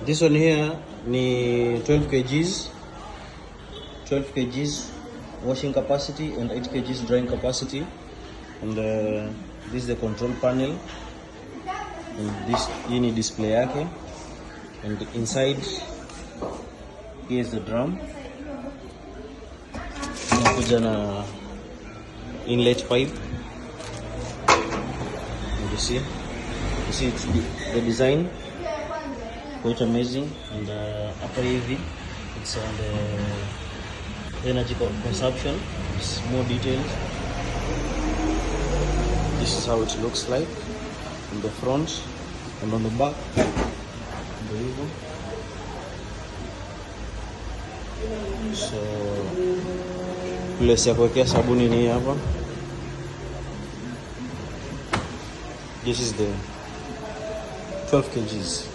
This one here ni 12 kgs washing capacity and 8 kgs drying capacity, and this is the control panel, and this ni display yake, and inside here is the drum. Inakuja na inlet pipe. You see it's the design, quite amazing. And after EV, it's on the energy consumption. It's more detailed. This is how it looks like in the front and on the back. So place ya kuwekea sabuni ni hapa. This is the 12 kgs.